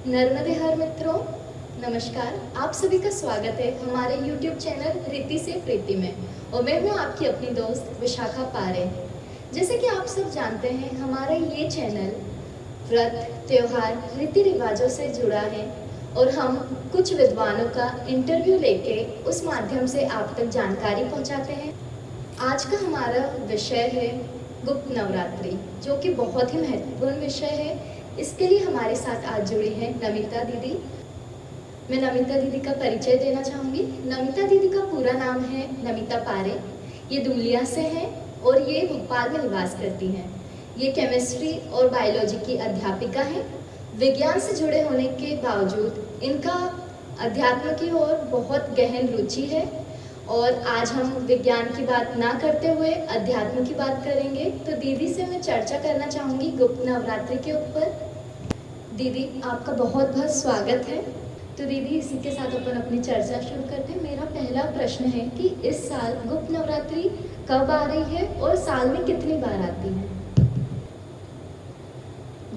नर्मदे हर मित्रों, नमस्कार। आप सभी का स्वागत है हमारे YouTube चैनल रीति से प्रीति में। और मैं हूँ आपकी अपनी दोस्त विशाखा पारे। जैसे कि आप सब जानते हैं, हमारा ये चैनल व्रत, त्योहार, रीति रिवाजों से जुड़ा है और हम कुछ विद्वानों का इंटरव्यू लेके उस माध्यम से आप तक जानकारी पहुँचाते हैं। आज का हमारा विषय है गुप्त नवरात्रि, जो कि बहुत ही महत्वपूर्ण विषय है। इसके लिए हमारे साथ आज जुड़ी हैं नमिता दीदी। मैं नमिता दीदी का परिचय देना चाहूँगी। नमिता दीदी का पूरा नाम है नमिता पारे। ये दूलिया से हैं और ये भोपाल में निवास करती हैं। ये केमिस्ट्री और बायोलॉजी की अध्यापिका हैं। विज्ञान से जुड़े होने के बावजूद इनका अध्यात्म की ओर बहुत गहन रुचि है। और आज हम विज्ञान की बात ना करते हुए अध्यात्म की बात करेंगे। तो दीदी से मैं चर्चा करना चाहूँगी गुप्त नवरात्रि के ऊपर। दीदी, आपका बहुत बहुत स्वागत है। तो दीदी, इसी के साथ अपन अपनी चर्चा शुरू करते हैं। मेरा पहला प्रश्न है कि इस साल गुप्त नवरात्रि कब आ रही है और साल में कितनी बार आती है?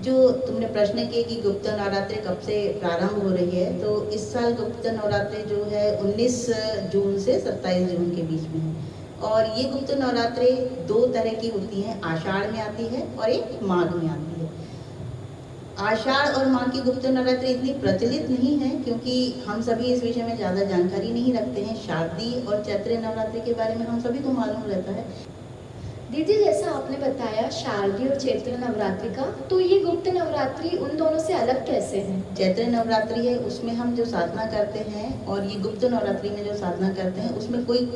जो तुमने प्रश्न किए कि गुप्त नवरात्रि कब से प्रारंभ हो रही है, तो इस साल गुप्त नवरात्रि जो है 19 जून से 27 जून के बीच में है। और ये गुप्त नवरात्रि दो तरह की होती हैं, आषाढ़ में आती है और एक माघ में आती है। आषाढ़ और माघ की गुप्त नवरात्रि इतनी प्रचलित नहीं है क्योंकि हम सभी इस विषय में ज़्यादा जानकारी नहीं रखते हैं। शारदीय और चैत्र नवरात्रि के बारे में हम सभी को मालूम रहता है। दीदी, जैसा आपने बताया शारदीय और चैत्र नवरात्रि का, तो ये गुप्त नवरात्रि उन दोनों से अलग कैसे है? चैत्र नवरात्रि है, उसमें हम जो साधना करते हैं, और ये गुप्त नवरात्रि में जो साधना करते हैं उसमें कोई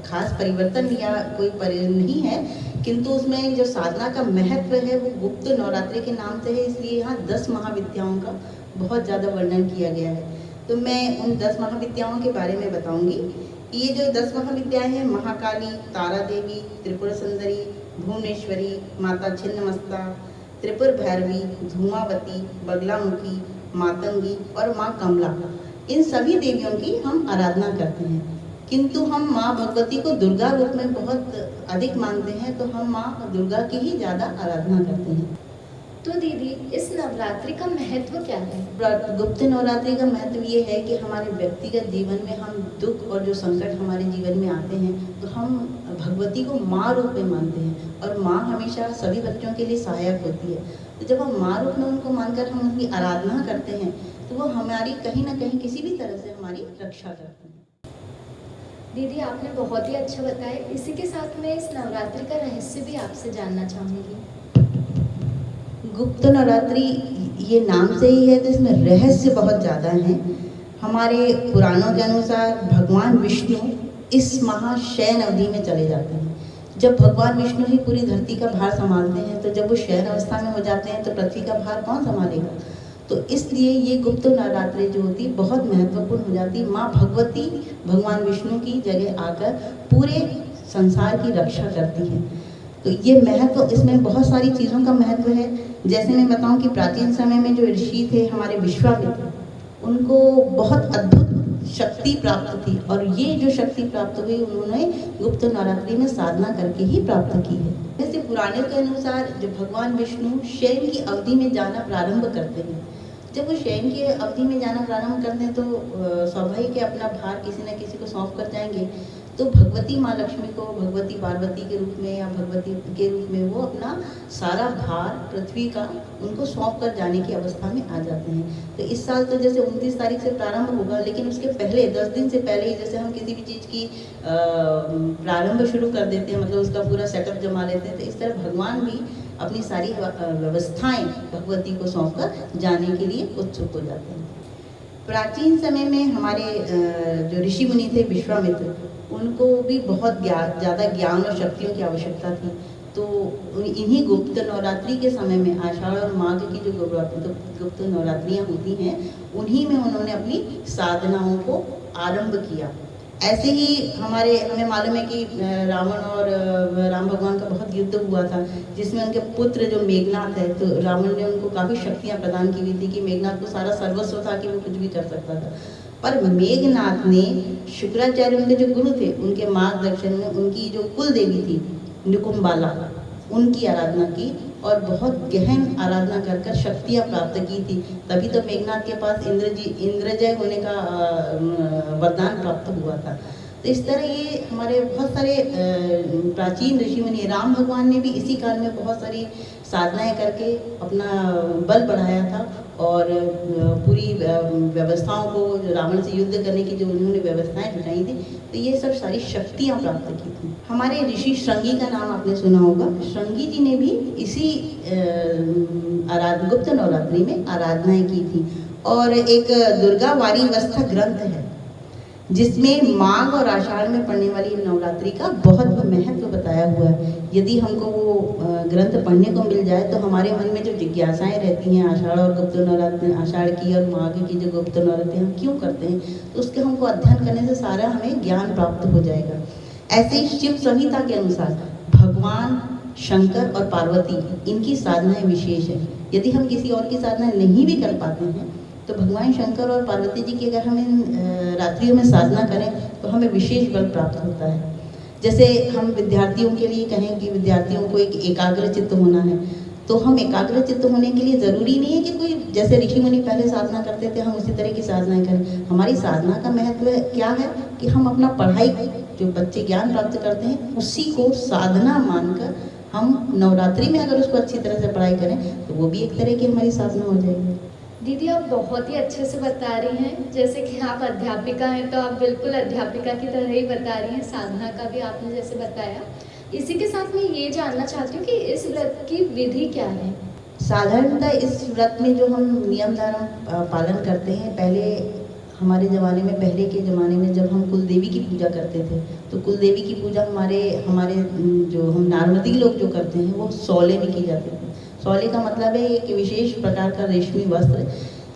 खास परिवर्तन या कोई नहीं है, किंतु उसमें जो साधना का महत्व है वो गुप्त नवरात्रि के नाम से है। इसलिए यहाँ 10 महाविद्याओं का बहुत ज़्यादा वर्णन किया गया है। तो मैं उन 10 महाविद्याओं के बारे में बताऊँगी। ये जो 10 महाविद्याएं हैं, महाकाली, तारा देवी, त्रिपुर सुंदरी, भुवनेश्वरी, माता छिन्नमस्ता, त्रिपुर भैरवी, धूमावती, बगलामुखी, मातंगी और माँ कमला, इन सभी देवियों की हम आराधना करते हैं। किंतु हम माँ भगवती को दुर्गा रूप में बहुत अधिक मानते हैं, तो हम माँ दुर्गा की ही ज़्यादा आराधना करते हैं। तो दीदी, इस नवरात्रि का महत्व क्या है? गुप्त नवरात्रि का महत्व ये है कि हमारे व्यक्तिगत जीवन में हम दुख और जो संकट हमारे जीवन में आते हैं, तो हम भगवती को माँ रूप में मानते हैं और माँ हमेशा सभी बच्चों के लिए सहायक होती है। तो जब हम माँ रूप में उनको मानकर हम उनकी आराधना करते हैं, तो वो हमारी कहीं ना कहीं किसी भी तरह से हमारी रक्षा करते हैं। दीदी, आपने बहुत ही अच्छा बताया। इसी के साथ मैं इस नवरात्रि का रहस्य भी आपसे जानना चाहूँगी। गुप्त नवरात्रि ये नाम से ही है, तो इसमें रहस्य बहुत ज़्यादा है। हमारे पुराणों के अनुसार भगवान विष्णु इस महाशयन अवधि में चले जाते हैं। जब भगवान विष्णु ही पूरी धरती का भार संभालते हैं, तो जब वो शयन अवस्था में हो जाते हैं तो पृथ्वी का भार कौन संभालेगा? तो इसलिए ये गुप्त नवरात्रि जो होती है बहुत महत्वपूर्ण हो जाती है। माँ भगवती भगवान विष्णु की जगह आकर पूरे संसार की रक्षा करती है। तो ये महत्व, इसमें बहुत सारी चीज़ों का महत्व है। जैसे मैं बताऊं कि प्राचीन समय में जो ऋषि थे हमारे विश्वामित्र, उनको बहुत अद्भुत शक्ति प्राप्त थी, और ये जो शक्ति प्राप्त हुई उन्होंने गुप्त नवरात्रि में साधना करके ही प्राप्त की है। जैसे पुराणों के अनुसार जो भगवान विष्णु शयन की अवधि में जाना प्रारंभ करते हैं, जब वो शयन की अवधि में जाना प्रारंभ करते हैं तो स्वाभाविक है अपना भार किसी न किसी को सौंप कर जाएंगे। तो भगवती माँ लक्ष्मी को भगवती पार्वती के रूप में या भगवती के रूप में वो अपना सारा भार पृथ्वी का उनको सौंप कर जाने की अवस्था में आ जाते हैं। तो इस साल तो जैसे 29 तारीख से प्रारंभ होगा, लेकिन उसके पहले 10 दिन से पहले ही जैसे हम किसी भी चीज़ की प्रारंभ शुरू कर देते हैं, मतलब उसका पूरा सेटअप जमा लेते हैं, तो इस तरह भगवान भी अपनी सारी व्यवस्थाएं भगवती को सौंप कर जाने के लिए उत्सुक हो जाते हैं। प्राचीन समय में हमारे जो ऋषि मुनि थे विश्वामित्र, उनको भी बहुत ज़्यादा ज्ञान और शक्तियों की आवश्यकता थी। तो इन्हीं गुप्त नवरात्रि के समय में, आषाढ़ और माघ की जो गुप्त नवरात्रियाँ होती हैं, उन्हीं में उन्होंने अपनी साधनाओं को आरंभ किया। ऐसे ही हमें मालूम है कि रावण और राम भगवान का बहुत युद्ध हुआ था, जिसमें उनके पुत्र जो मेघनाथ है, तो रावण ने उनको काफ़ी शक्तियाँ प्रदान की हुई थी कि मेघनाथ को सारा सर्वस्व था कि वो कुछ भी कर सकता था। पर मेघनाथ ने शुक्राचार्य, उनके जो गुरु थे, उनके मार्गदर्शन में उनकी जो कुल देवी थी निकुंबाला, उनकी आराधना की और बहुत गहन आराधना कर कर शक्तियाँ प्राप्त की थी। तभी तो मेघनाथ के पास इंद्रजय होने का वरदान प्राप्त हुआ था। तो इस तरह ये हमारे बहुत सारे प्राचीन ऋषि मुनि, राम भगवान ने भी इसी काल में बहुत सारी साधनाएं करके अपना बल बढ़ाया था और पूरी व्यवस्थाओं को, रावण से युद्ध करने की जो उन्होंने व्यवस्थाएं जुटाई थी, तो ये सब सारी शक्तियां प्राप्त की थी। हमारे ऋषि श्रृंगी का नाम आपने सुना होगा। श्रृंगी जी ने भी इसी गुप्त नवरात्रि में आराधनाएं की थी। और एक दुर्गा वारीवस्था ग्रंथ है जिसमें माघ और आषाढ़ में पढ़ने वाली नवरात्रि का बहुत महत्व बताया हुआ है। यदि हमको वो ग्रंथ पढ़ने को मिल जाए तो हमारे मन में जो जिज्ञासाएं रहती हैं आषाढ़ और गुप्त नवरात्रि, आषाढ़ की और माघ की जो गुप्त नवरात्रि हम क्यों करते हैं, तो उसके हमको अध्ययन करने से सारा हमें ज्ञान प्राप्त हो जाएगा। ऐसे ही शिव संहिता के अनुसार भगवान शंकर और पार्वती, इनकी साधनाएं विशेष है। यदि हम किसी और की साधना नहीं भी कर पाते हैं तो भगवान शंकर और पार्वती जी की अगर हम इन रात्रियों में साधना करें तो हमें विशेष बल प्राप्त होता है। जैसे हम विद्यार्थियों के लिए कहें कि विद्यार्थियों को एक एकाग्र चित्त होना है, तो हम एकाग्र चित्त होने के लिए ज़रूरी नहीं है कि कोई जैसे ऋषि मुनि पहले साधना करते थे हम उसी तरह की साधनाएं करें। हमारी साधना का महत्व क्या है कि हम अपना पढ़ाई, जो बच्चे ज्ञान प्राप्त करते हैं, उसी को साधना मानकर हम नवरात्रि में अगर उसको अच्छी तरह से पढ़ाई करें तो वो भी एक तरह की हमारी साधना हो जाएगी। दीदी आप बहुत ही अच्छे से बता रही हैं। जैसे कि आप अध्यापिका हैं तो आप बिल्कुल अध्यापिका की तरह ही बता रही हैं। साधना का भी आपने जैसे बताया। इसी के साथ मैं ये जानना चाहती हूँ कि इस व्रत की विधि क्या है। साधारणतः इस व्रत में जो हम नियम धारा पालन करते हैं, पहले हमारे ज़माने में, पहले के ज़माने में जब हम कुल देवी की पूजा करते थे तो कुल देवी की पूजा हमारे जो हम नार्मदी लोग जो करते हैं वो सौले में की जाती थी। सौले का मतलब है एक विशेष प्रकार का रेशमी वस्त्र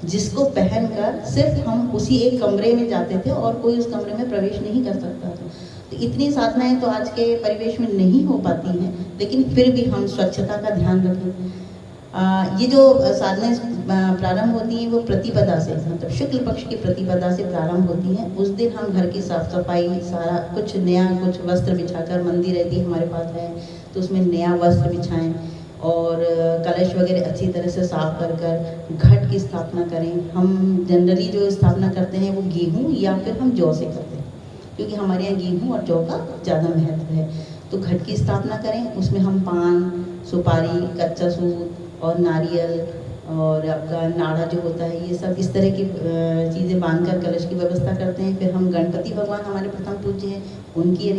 जिसको पहनकर सिर्फ हम उसी एक कमरे में जाते थे और कोई उस कमरे में प्रवेश नहीं कर सकता था। तो इतनी साधनाएं तो आज के परिवेश में नहीं हो पाती हैं, लेकिन फिर भी हम स्वच्छता का ध्यान रखें। ये जो साधनाएं प्रारंभ होती हैं वो प्रतिपदा से, मतलब शुक्ल पक्ष की प्रतिपदा से प्रारंभ होती हैं। उस दिन हम घर की साफ सफाई, सारा कुछ नया, कुछ वस्त्र बिछाकर, मंदिर यदि हमारे पास है तो उसमें नया वस्त्र बिछाएं और कलश वगैरह अच्छी तरह से साफ कर घट की स्थापना करें। हम जनरली जो स्थापना करते हैं वो गेहूँ या फिर हम जौ से करते हैं, क्योंकि हमारे यहाँ गेहूँ और जौ का ज़्यादा महत्व है। तो घट की स्थापना करें, उसमें हम पान, सुपारी, कच्चा सूत और नारियल और आपका नाड़ा जो होता है, ये सब इस तरह की चीज़ें बांधकर कलश की व्यवस्था करते हैं। फिर हम गणपति भगवान हमारे प्रथम पूज्य हैं, उनकी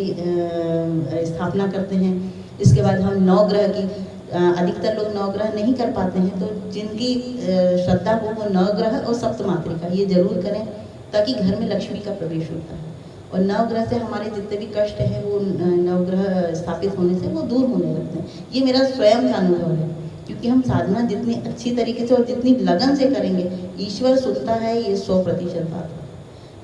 स्थापना करते हैं। इसके बाद हम नवग्रह की, अधिकतर लोग नवग्रह नहीं कर पाते हैं, तो जिनकी श्रद्धा हो वो नवग्रह और सप्तमातृका ये जरूर करें, ताकि घर में लक्ष्मी का प्रवेश होता है। और नवग्रह से हमारे जितने भी कष्ट हैं वो नवग्रह स्थापित होने से वो दूर होने लगते हैं। ये मेरा स्वयं का अनुभव है, क्योंकि हम साधना जितनी अच्छी तरीके से और जितनी लगन से करेंगे, ईश्वर सुनता है, ये 100% बात है।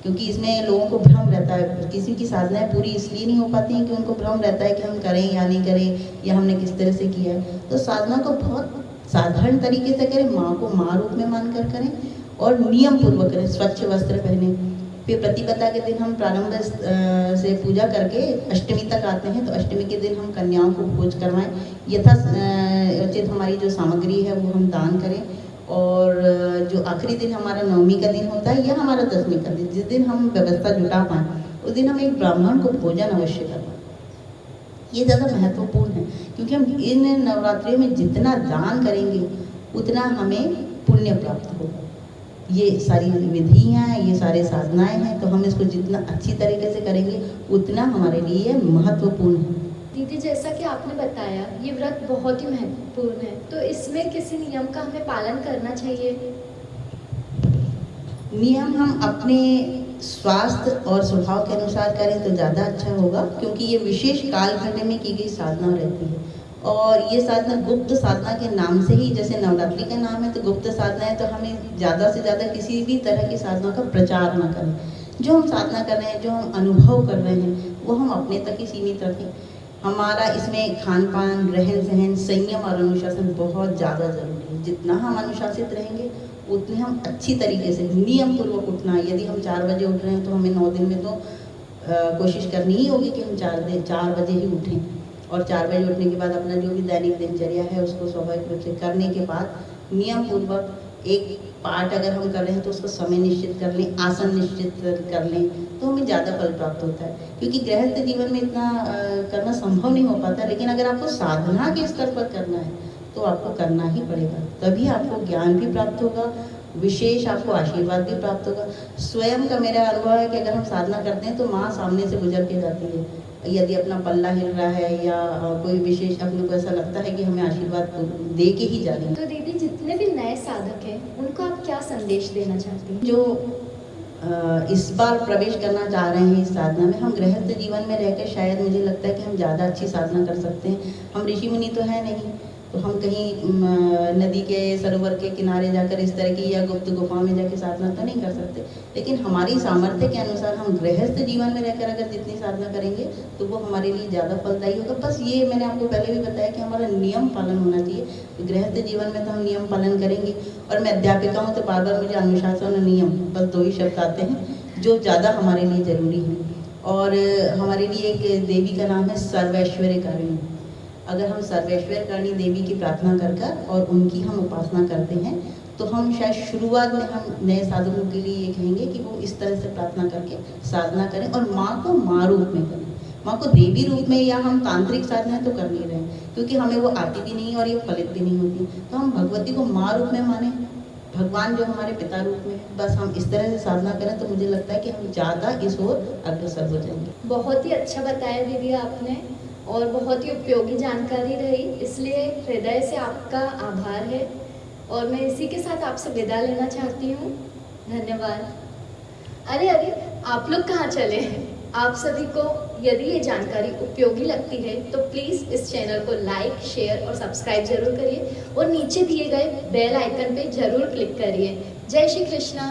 क्योंकि इसमें लोगों को भ्रम रहता है, किसी की साधनाएं पूरी इसलिए नहीं हो पाती हैं कि उनको भ्रम रहता है कि हम करें या नहीं करें, या हमने किस तरह से किया है। तो साधना को बहुत साधारण तरीके से करें, माँ को माँ रूप में मानकर करें और नियम पूर्वक करें। स्वच्छ वस्त्र पहने। फिर प्रतिपदा के दिन हम प्रारंभ से पूजा करके अष्टमी तक आते हैं, तो अष्टमी के दिन हम कन्याओं को भोज करवाएं। यथोचित हमारी जो सामग्री है वो हम दान करें। और जो आखिरी दिन हमारा नवमी का दिन होता है या हमारा दसवीं का दिन, जिस दिन हम व्यवस्था जुटा पाएँ, उस दिन हम एक ब्राह्मण को भोजन अवश्य करवाएं। ये ज़्यादा महत्वपूर्ण है, क्योंकि हम इन नवरात्रियों में जितना दान करेंगे उतना हमें पुण्य प्राप्त होगा। ये सारी विधियाँ हैं, ये सारे साधनाएं हैं, तो हम इसको जितना अच्छी तरीके से करेंगे उतना हमारे लिए महत्वपूर्ण है। दीदी जैसा कि आपने बताया ये व्रत बहुत ही महत्वपूर्ण है, तो इसमें किसी नियम का हमें पालन करना चाहिए? नियम हम अपने स्वास्थ्य और स्वभाव के अनुसार करें तो ज़्यादा अच्छा होगा, क्योंकि ये विशेष कालखंड में की गई साधना रहती है। और ये साधना गुप्त साधना के नाम से ही, जैसे नवरात्रि का नाम है तो गुप्त साधना है, तो हमें ज़्यादा से ज़्यादा किसी भी तरह की साधना का प्रचार ना करें। जो हम साधना कर रहे हैं, जो हम अनुभव कर रहे हैं, वो हम अपने तक ही सीमित रखें। हमारा इसमें खान पान, रहन सहन, संयम और अनुशासन बहुत ज़्यादा ज़रूरी है। जितना हम अनुशासित रहेंगे उतने हम अच्छी तरीके से नियम पूर्वक उठना। यदि हम 4 बजे उठ रहे हैं तो हमें 9 दिन में तो कोशिश करनी ही होगी कि हम 4 बजे ही उठें। और 4 बजे उठने के बाद अपना जो भी दैनिक दिनचर्या है उसको स्वाभाविक रूप से करने के बाद नियम पूर्वक एक पाठ अगर हम कर रहे हैं तो उसको समय निश्चित कर लें, आसन निश्चित कर लें, तो हमें ज़्यादा फल प्राप्त होता है। क्योंकि गृहस्थ जीवन में इतना करना संभव नहीं हो पाता, लेकिन अगर आपको साधना के स्तर पर करना है तो आपको करना ही पड़ेगा, तभी आपको ज्ञान भी प्राप्त होगा, विशेष आपको आशीर्वाद भी प्राप्त होगा। स्वयं का मेरा अनुभव है कि अगर हम साधना करते हैं तो माँ सामने से गुजर के जाती है, यदि अपना पल्ला हिल रहा है या कोई विशेष अपने को ऐसा लगता है कि हमें आशीर्वाद दे के ही जा रही है। तो दीदी, जितने भी नए साधक हैं उनको आप क्या संदेश देना चाहती हैं? जो इस बार प्रवेश करना चाह रहे हैं इस साधना में, हम गृहस्थ जीवन में रहकर शायद मुझे लगता है कि हम ज़्यादा अच्छी साधना कर सकते हैं। हम ऋषि मुनि तो है नहीं, तो हम कहीं नदी के सरोवर के किनारे जाकर इस तरह की या गुप्त गुफा में जाकर साधना तो नहीं कर सकते, लेकिन हमारी सामर्थ्य के अनुसार हम गृहस्थ जीवन में रहकर अगर जितनी साधना करेंगे तो वो हमारे लिए ज़्यादा फलदायी होगा। बस ये मैंने आपको पहले भी बताया कि हमारा नियम पालन होना चाहिए। तो गृहस्थ जीवन में तो हम नियम पालन करेंगे, और मैं अध्यापिका हूँ तो बार बार मुझे अनुशासन और नियम, बस 2 ही शब्द आते हैं जो ज़्यादा हमारे लिए ज़रूरी हैं। और हमारे लिए एक देवी का नाम है सर्वैश्वर्यकारिणी। अगर हम सर्वैश्वर्यकारिणी देवी की प्रार्थना कर कर और उनकी हम उपासना करते हैं तो हम शायद शुरुआत में हम नए साधकों के लिए ये कहेंगे कि वो इस तरह से प्रार्थना करके साधना करें, और माँ को माँ रूप में करें। माँ को देवी रूप में या हम तांत्रिक साधना तो कर नहीं रहे, क्योंकि हमें वो आती भी नहीं और ये फलित भी नहीं होती। तो हम भगवती को माँ रूप में माने, भगवान जो हमारे पिता रूप में, बस हम इस तरह से साधना करें तो मुझे लगता है कि हम ज़्यादा इस ओर अग्रसर हो जाएंगे। बहुत ही अच्छा बताया दीदी आपने, और बहुत ही उपयोगी जानकारी रही, इसलिए हृदय से आपका आभार है। और मैं इसी के साथ आपसे विदा लेना चाहती हूँ। धन्यवाद। अरे अरे, आप लोग कहाँ चले? आप सभी को यदि ये जानकारी उपयोगी लगती है तो प्लीज़ इस चैनल को लाइक, शेयर और सब्सक्राइब जरूर करिए, और नीचे दिए गए बेल आइकन पे जरूर क्लिक करिए। जय श्री कृष्णा।